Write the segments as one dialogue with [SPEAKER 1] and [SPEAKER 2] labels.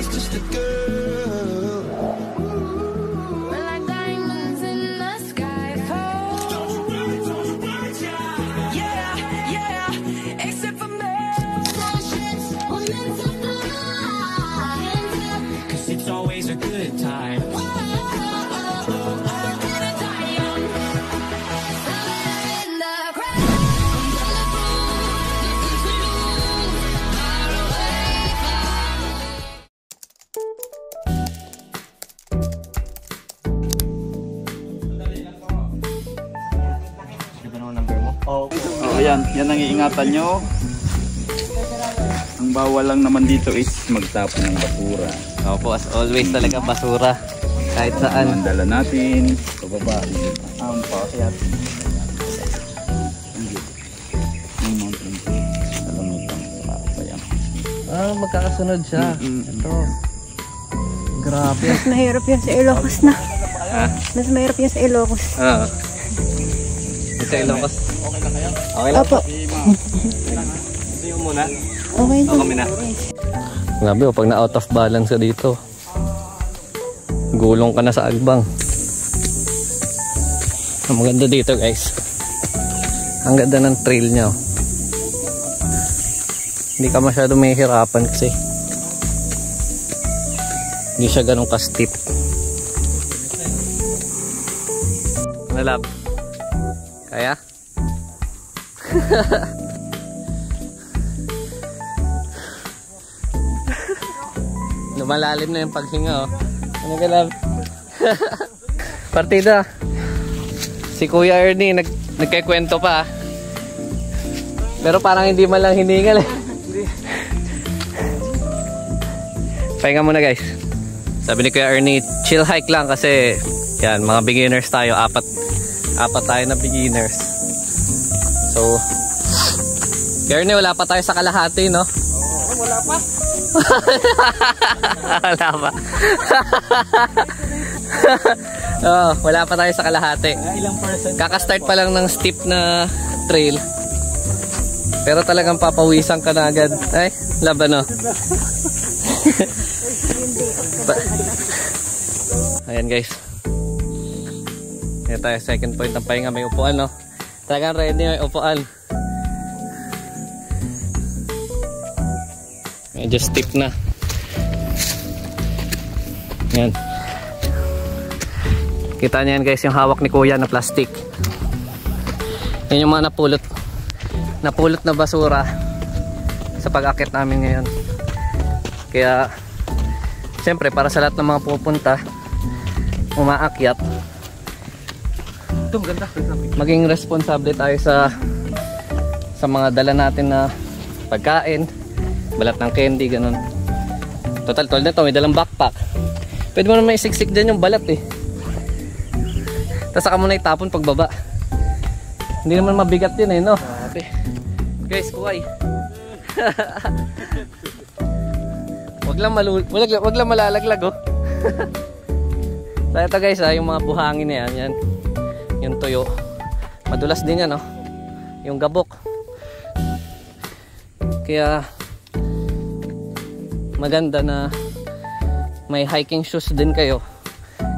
[SPEAKER 1] was just a girl.
[SPEAKER 2] We're like diamonds in the sky.
[SPEAKER 1] Yeah, yeah, except for me. Cause it's always a good time.
[SPEAKER 3] Oh, ayan ang iingatan nyo. Ang bawal lang naman dito is magtapon ng basura.
[SPEAKER 4] Opo, as always talaga basura. Kahit saan.
[SPEAKER 3] Ang dala natin, pababa. Paakyat.
[SPEAKER 4] Magkakasunod siya. Ito. Grabe.
[SPEAKER 5] Mas mahirap yan sa Ilocos na.
[SPEAKER 4] Ha?
[SPEAKER 5] Mas mahirap yan sa Ilocos.
[SPEAKER 4] Oo. Sa Ilocos. Okay lang kayo? Okay lang.
[SPEAKER 5] Opo.
[SPEAKER 4] Ito yung muna.
[SPEAKER 5] Okay po.
[SPEAKER 4] Kami na. Grabe, pag na-out of balance ka dito, gulong ka na sa agbang. Ang maganda dito guys, ang ganda ng trail niya. Hindi ka masyado mahihirapan kasi hindi siya ganun ka-steep. Ano lab? Kaya? Lumalalim na yung paghinga, oh. Ano ka lab? Partida. Si Kuya Ernie nagkikwento pa. Pero parang hindi man lang hiningal eh. Pahinga muna guys. Sabi ni Kuya Ernie, chill hike lang kasi yan, mga beginners tayo. Apat tayo na beginners. So Kuya Ernie, wala pa tayo sa kalahati, no?
[SPEAKER 3] Oh, wala pa.
[SPEAKER 4] Wala pa. Oh, wala pa tayo sa kalahati.
[SPEAKER 3] Ilang percent?
[SPEAKER 4] Kaka-start pa lang ng steep na trail. Pero talagang papawisan ka na agad. Ay, laban, no? Ayan guys. Ayan tayo, second point ng pahinga. May upuan, no? Talagang ready, may upuan. Medyo steep na. Ayan. Kita niyo yan guys, yung hawak ni Kuya na plastic. Yan yung mga napulot na basura sa pag-akit namin ngayon. Kaya siyempre para sa lahat ng mga pupunta umaakyat, maging responsable tayo sa mga dala natin na pagkain, balat ng candy, ganun. Total nito may dalang backpack. Pwede mo naman isiksik dyan yung balat eh. Tapos saka mo na itapon pagbaba. Hindi naman mabigat yun eh, no? Guys, kuway. Wag lang malalaglag, oh. So ito guys, yung mga buhangin na yan, yung tuyo. Madulas din yan, oh. Yung gabok. Kaya maganda na may hiking shoes din kayo.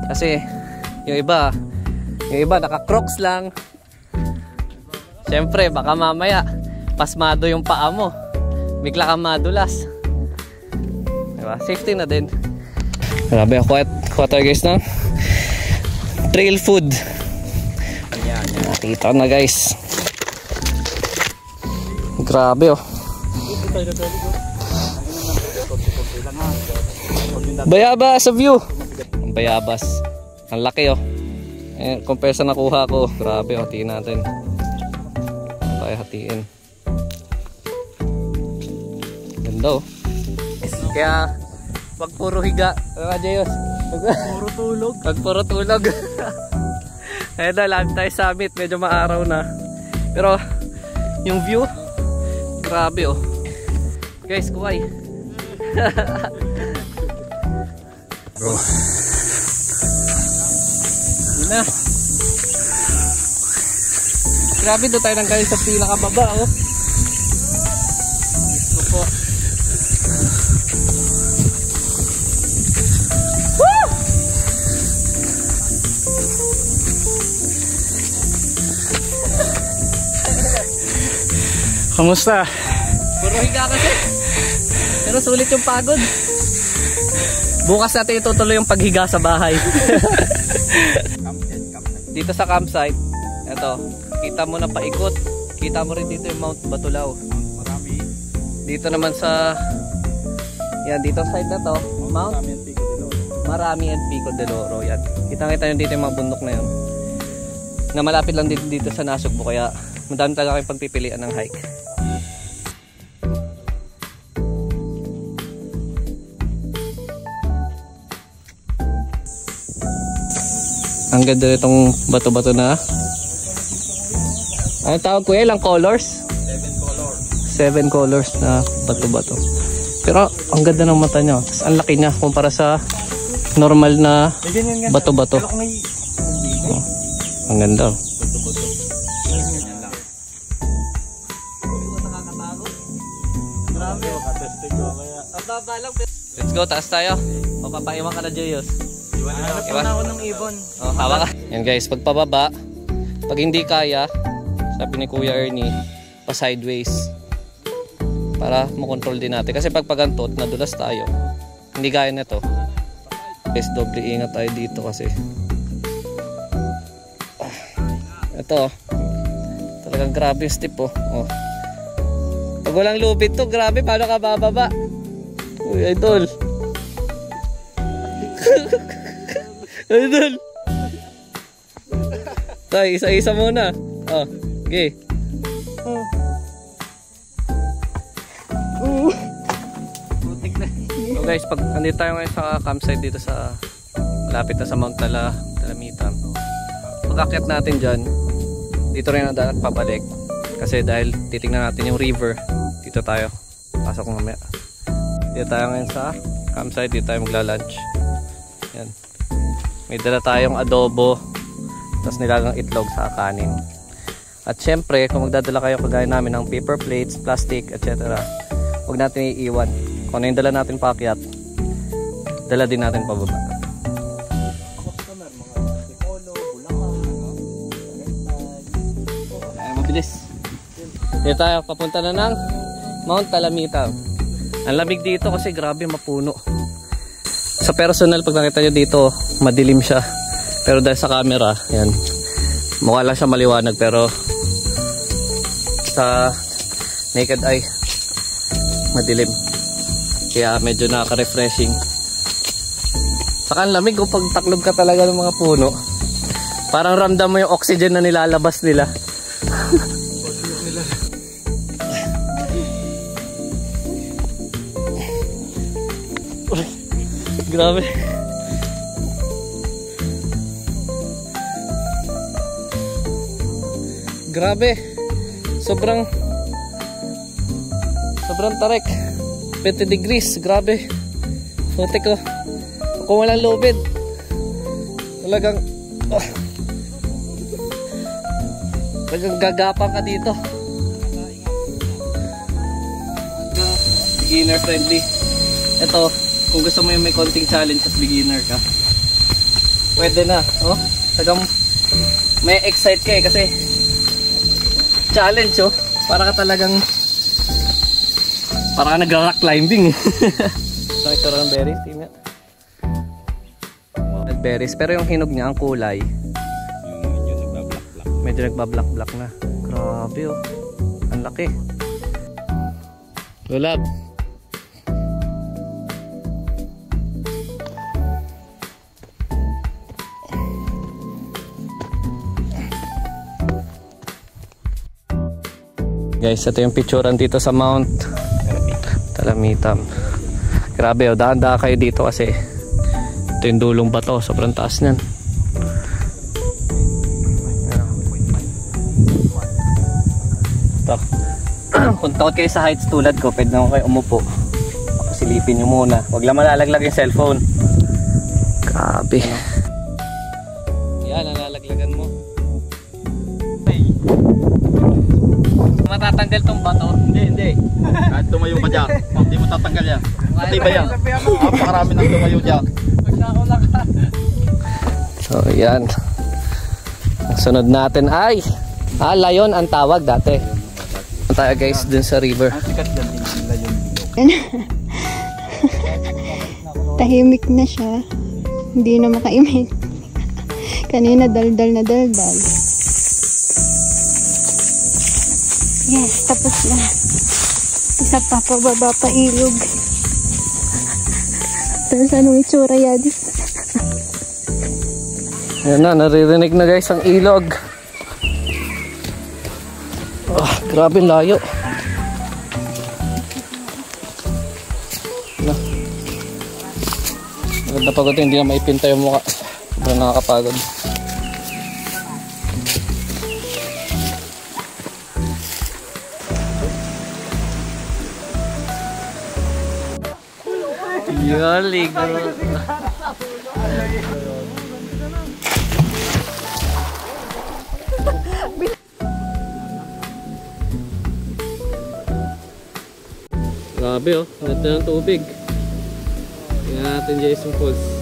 [SPEAKER 4] Kasi yung iba naka-crocs lang. Siyempre baka mamaya pasmado yung paa mo, bigla kang madulas, diba? Safety na din. Grabe, kuha tayo guys na trail food. Nakita na guys. Grabe, oh. Bayabas sa view. Ang bayabas, ang laki, oh. Compare sa nakuha ko. Grabe, hatiin natin. Tayo hatiin. Ganda, oh. Kaya wag puro higa, Jayos. Puro tulog. Wag puro tulog. Ayun na, lang tayo summit. Medyo maaraw na. Pero yung view, grabe, oh. Guys, kuway. Bro. Yun na. Grabe, doon tayo nang galing sa pinakababa, oh. Gusto po.
[SPEAKER 3] Kamusta?
[SPEAKER 4] Puro higa kasi. Pero sulit yung pagod. Bukas natin itutuloy yung paghiga sa bahay. Dito sa campsite, eto, kita mo na paikot. Kita mo rin dito yung Mount Batulao.
[SPEAKER 3] Marami.
[SPEAKER 4] Dito naman sa, yan, dito side na to, Mount Marami and Pico del Oro. Yan. Kitang-kita nyo dito yung mga bundok na yun. Na malapit lang dito sa Nasugbu, kaya madami talaga kayong pagpipilian ng hike. Ang ganda nitong bato-bato na. Ano tawag ko? Ilang colors? 7 colors na bato-bato. Pero ang ganda ng mata niya. Tapos ang laki niya kumpara sa normal na bato-bato. Oh, ang ganda. Let's go, taas tayo. Papapaiwan ka na, Joyos. Iwan ako ng ibon. Oh, hawa ka. Yan guys, pagpababa, pag hindi kaya, sabi ni Kuya Ernie, pa sideways. Para makontrol din natin. Kasi pag pagantot, nadulas tayo. Hindi kaya na to. Guys, doble ingat tayo dito kasi. Ito. Talagang grabe yung step oh. Oh. Pag walang lubid to, grabe, paano ka bababa? Uy, idol. Idol. Tay, isa-isa muna. Oh, okay. So guys, pag nandito tayo ngayon sa campsite dito sa malapit na sa Mount Talamitam. Pag akyat natin dyan, dito rin ang dapat pabalik. Kasi dahil titingnan natin yung river, dito tayo. Pasok mamaya. Dito tayo ngayon sa campsite, dito tayo magla-lunch. Yan. May dala tayong adobo, tapos nilagang itlog sa kanin. At syempre, kung magdadala kayo kagaya namin ng paper plates, plastic, etc., huwag natin iiwan. Kung ano yung dala natin paakyat, dala din natin pababa. Ay, mabilis. Dito tayo, papunta na ng Mount Talamitam. Ang lamig dito kasi grabe mapuno. Sa personal, pag nakita nyo dito, madilim siya. Pero dahil sa camera, yan, mukha lang siya maliwanag. Pero sa naked eye, madilim. Kaya medyo nakaka-refreshing. Saka ang lamig kung pag taklob ka talaga ng mga puno. Parang ramdam mo yung oxygen na nilalabas nila. Grabe. Grabe. Sobrang tarik. 20 degrees. Grabe. Putik ko. Kung walang lubid, talagang talagang gagapang ka dito. Beginner friendly. Ito, kung gusto mo yung may konting challenge at beginner ka, pwede na. Oh, talagang may excite ka kasi challenge oh. Para ka talagang nag-rock climbing. So ito rin berries, tingnan. Berries, pero yung hinog niya ang kulay medyo nagbablack na. Grabe oh, ang laki. Lulab. Guys, ito yung picturean dito sa Mount Talamitam. Grabe oh, daan-daan kayo dito kasi ito yung dulong bato, sobrang taas niyan. Kung takot kayo sa heights tulad ko, pwede naman kayo umupo. Silipin nyo muna, huwag lang malalaglag yung cellphone. Grabe. Yan, nalalaglagan mo. Matatanggal tong bato?
[SPEAKER 3] Hindi. Kahit tumayo ka dyan, hindi mo tatanggal yan. Pati ba yan? Napakarami nang tumayo dyan.
[SPEAKER 4] So yan. Ang sunod natin ay layon ang tawag dati. Tayo guys dun sa river.
[SPEAKER 3] Ang sikat dyan din nila yung
[SPEAKER 5] Tahimik na siya. Hindi na makaimik. Kanina daldal na daldal. Yes, tapos na. Isa pa, pababa pa ilog. Tapos anong itsura yadis?
[SPEAKER 4] Yan na, naririnig na guys ang ilog. Grabe ang layo. Maganda pagod, hindi na maipinta yung mukha. Sobrang nakakapagod. Yali, grabe oh, ganda ng tubig. Tingnan natin Jason Falls.